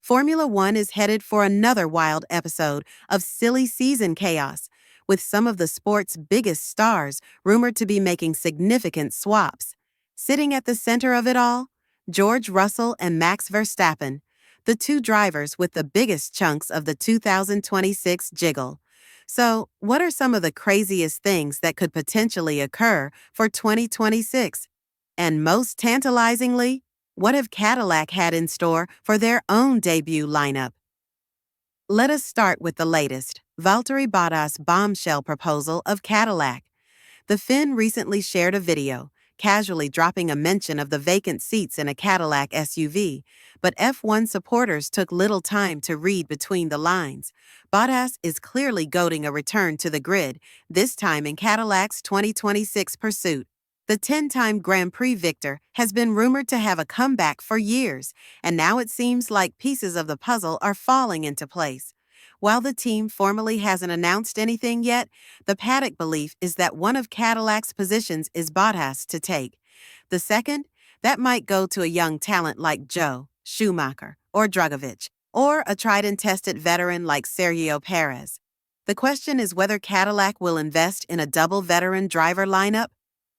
Formula One is headed for another wild episode of silly season chaos, with some of the sport's biggest stars rumored to be making significant swaps. Sitting at the center of it all, George Russell and Max Verstappen, the two drivers with the biggest chunks of the 2026 jiggle. So, what are some of the craziest things that could potentially occur for 2026? And most tantalizingly, what have Cadillac had in store for their own debut lineup? Let us start with the latest, Valtteri Bottas' bombshell proposal of Cadillac. The Finn recently shared a video, casually dropping a mention of the vacant seats in a Cadillac SUV, but F1 supporters took little time to read between the lines. Bottas is clearly goading a return to the grid, this time in Cadillac's 2026 pursuit. The 10-time Grand Prix victor has been rumored to have a comeback for years, and now it seems like pieces of the puzzle are falling into place. While the team formally hasn't announced anything yet, the paddock belief is that one of Cadillac's positions is Bottas to take. The second, that might go to a young talent like Joe, Schumacher, or Drugovich, or a tried-and-tested veteran like Sergio Perez. The question is whether Cadillac will invest in a double veteran driver lineup.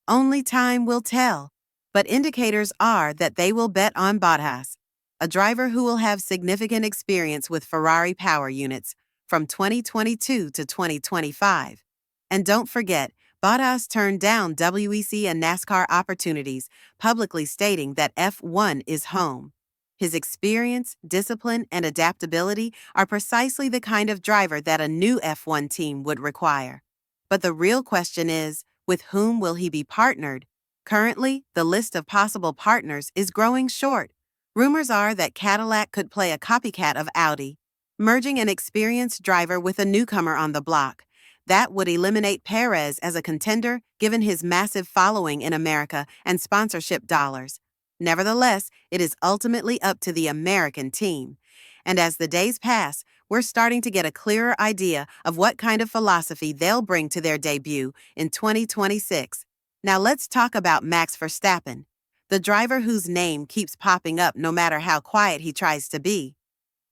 Only time will tell, but indicators are that they will bet on Bottas, a driver who will have significant experience with Ferrari power units from 2022 to 2025. And don't forget, Bottas turned down WEC and NASCAR opportunities, publicly stating that F1 is home. His experience, discipline, and adaptability are precisely the kind of driver that a new F1 team would require. But the real question is, with whom will he be partnered? Currently, the list of possible partners is growing short. Rumors are that Cadillac could play a copycat of Audi, merging an experienced driver with a newcomer on the block. That would eliminate Perez as a contender, given his massive following in America and sponsorship dollars. Nevertheless, it is ultimately up to the American team. And as the days pass, we're starting to get a clearer idea of what kind of philosophy they'll bring to their debut in 2026. Now let's talk about Max Verstappen, the driver whose name keeps popping up no matter how quiet he tries to be.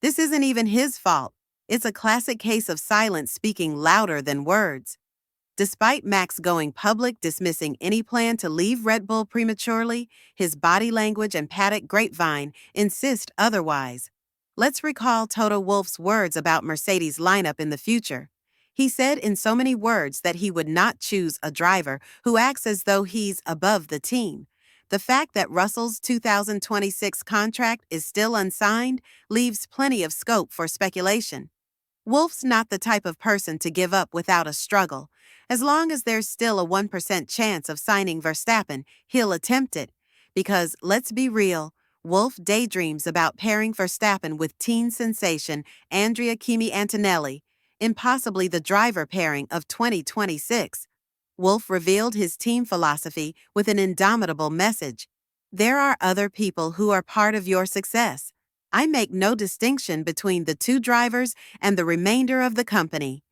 This isn't even his fault. It's a classic case of silence speaking louder than words. Despite Max going public dismissing any plan to leave Red Bull prematurely, his body language and paddock grapevine insist otherwise. Let's recall Toto Wolff's words about Mercedes' lineup in the future. He said in so many words that he would not choose a driver who acts as though he's above the team. The fact that Russell's 2026 contract is still unsigned leaves plenty of scope for speculation. Wolff's not the type of person to give up without a struggle. As long as there's still a 1% chance of signing Verstappen, he'll attempt it. Because, let's be real, Wolff daydreams about pairing Verstappen with teen sensation Andrea Kimi Antonelli, impossibly the driver pairing of 2026. Wolff revealed his team philosophy with an indomitable message. There are other people who are part of your success. I make no distinction between the two drivers and the remainder of the company.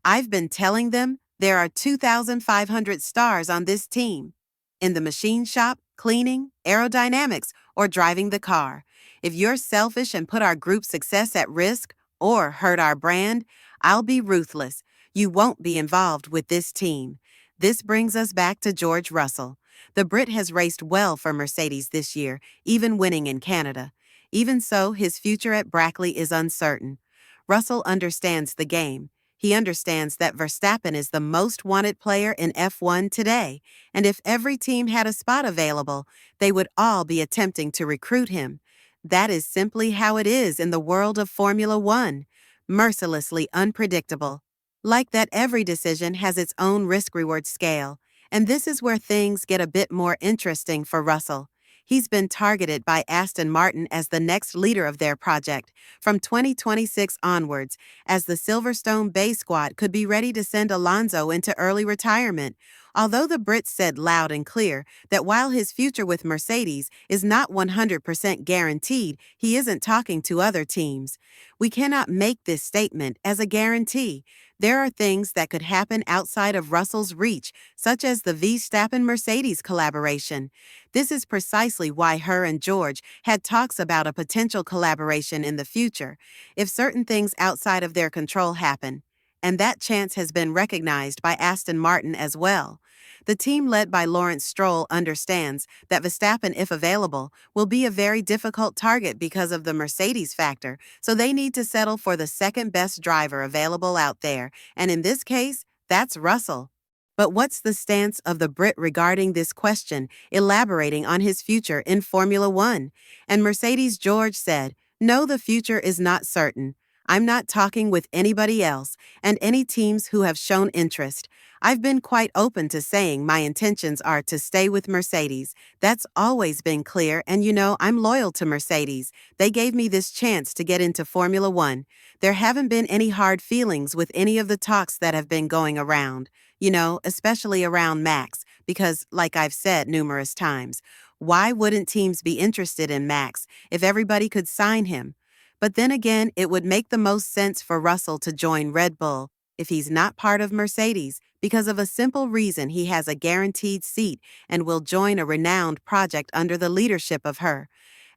I've been telling them there are 2,500 stars on this team. In the machine shop, cleaning, aerodynamics, or driving the car. If you're selfish and put our group's success at risk or hurt our brand, I'll be ruthless. You won't be involved with this team. This brings us back to George Russell. The Brit has raced well for Mercedes this year, even winning in Canada. Even so, his future at Brackley is uncertain. Russell understands the game. He understands that Verstappen is the most wanted player in F1 today, and if every team had a spot available, they would all be attempting to recruit him. That is simply how it is in the world of Formula One, mercilessly unpredictable. Like that, every decision has its own risk-reward scale, and this is where things get a bit more interesting for Russell. He's been targeted by Aston Martin as the next leader of their project from 2026 onwards, as the Silverstone Bay squad could be ready to send Alonso into early retirement, Although the Brit said loud and clear that while his future with Mercedes is not 100% guaranteed, he isn't talking to other teams. We cannot make this statement as a guarantee. There are things that could happen outside of Russell's reach, such as the Verstappen-Mercedes collaboration. This is precisely why her and George had talks about a potential collaboration in the future, if certain things outside of their control happen. And that chance has been recognized by Aston Martin as well. The team led by Lawrence Stroll understands that Verstappen, if available, will be a very difficult target because of the Mercedes factor, so they need to settle for the second best driver available out there, and in this case, that's Russell. But what's the stance of the Brit regarding this question, elaborating on his future in Formula One? And Mercedes George said, "No, the future is not certain. I'm not talking with anybody else, and any teams who have shown interest. I've been quite open to saying my intentions are to stay with Mercedes. That's always been clear, and I'm loyal to Mercedes. They gave me this chance to get into Formula One. There haven't been any hard feelings with any of the talks that have been going around, especially around Max, because, like I've said numerous times, why wouldn't teams be interested in Max if everybody could sign him? But then again, it would make the most sense for Russell to join Red Bull if he's not part of Mercedes, because of a simple reason: he has a guaranteed seat and will join a renowned project under the leadership of her.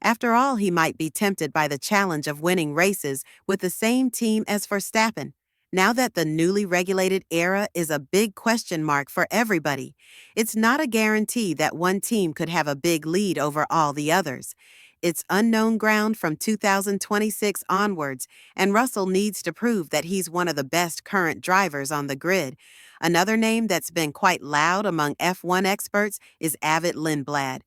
After all, he might be tempted by the challenge of winning races with the same team as Verstappen. Now that the newly regulated era is a big question mark for everybody, it's not a guarantee that one team could have a big lead over all the others. It's unknown ground from 2026 onwards, and Russell needs to prove that he's one of the best current drivers on the grid. Another name that's been quite loud among F1 experts is Avid Lindblad.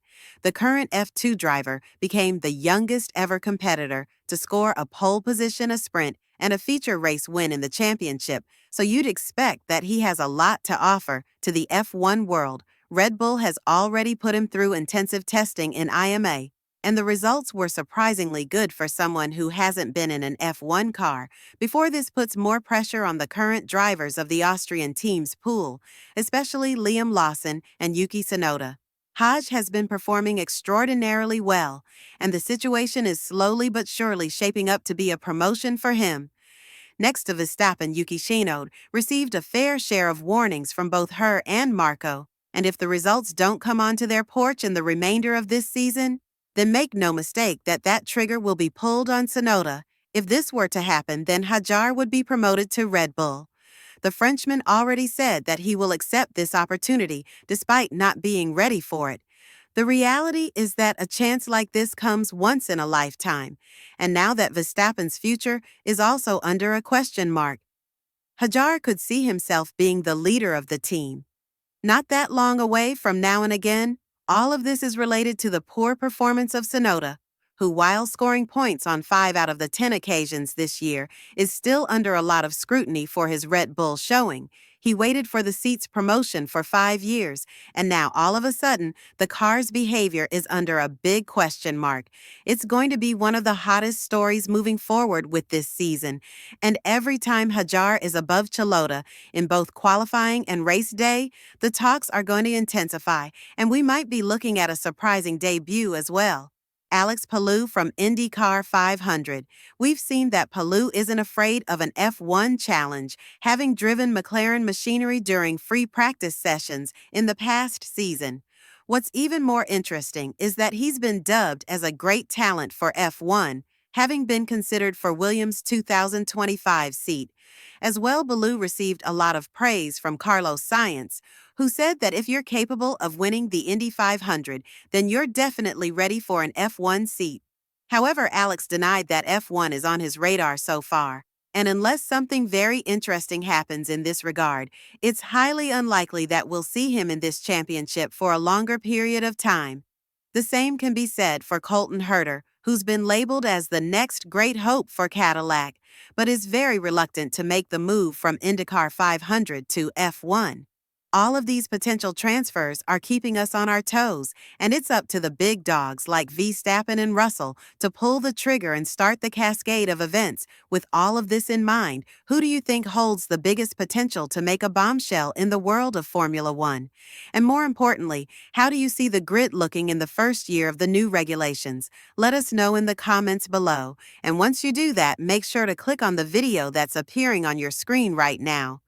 The current F2 driver became the youngest ever competitor to score a pole position, a sprint, and a feature race win in the championship, so you'd expect that he has a lot to offer to the F1 world. Red Bull has already put him through intensive testing in IMA, and the results were surprisingly good for someone who hasn't been in an F1 car. Before this puts more pressure on the current drivers of the Austrian team's pool, especially Liam Lawson and Yuki Tsunoda. Hodge has been performing extraordinarily well, and the situation is slowly but surely shaping up to be a promotion for him. Next to Verstappen, Yuki Tsunoda received a fair share of warnings from both her and Marco, and if the results don't come onto their porch in the remainder of this season, then make no mistake that trigger will be pulled on Tsunoda. If this were to happen, then Hajar would be promoted to Red Bull. The Frenchman already said that he will accept this opportunity despite not being ready for it. The reality is that a chance like this comes once in a lifetime, and now that Verstappen's future is also under a question mark, Hajar could see himself being the leader of the team. Not that long away from now and again, all of this is related to the poor performance of Tsunoda, who, while scoring points on 5 out of the 10 occasions this year, is still under a lot of scrutiny for his Red Bull showing. He waited for the seat's promotion for 5 years, and now all of a sudden, the car's behavior is under a big question mark. It's going to be one of the hottest stories moving forward with this season, and every time Hajar is above Tsunoda in both qualifying and race day, the talks are going to intensify, and we might be looking at a surprising debut as well. Alex Palou from IndyCar 500. We've seen that Palou isn't afraid of an F1 challenge, having driven McLaren machinery during free practice sessions in the past season. What's even more interesting is that he's been dubbed as a great talent for F1, having been considered for Williams' 2025 seat. As well, Palou received a lot of praise from Carlos Sainz, who said that if you're capable of winning the Indy 500, then you're definitely ready for an F1 seat. However, Alex denied that F1 is on his radar so far, and unless something very interesting happens in this regard, it's highly unlikely that we'll see him in this championship for a longer period of time. The same can be said for Colton Herter, who's been labeled as the next great hope for Cadillac, but is very reluctant to make the move from IndyCar 500 to F1. All of these potential transfers are keeping us on our toes, and it's up to the big dogs like Verstappen and Russell to pull the trigger and start the cascade of events. With all of this in mind, who do you think holds the biggest potential to make a bombshell in the world of Formula One? And more importantly, how do you see the grid looking in the first year of the new regulations? Let us know in the comments below. And once you do that, make sure to click on the video that's appearing on your screen right now.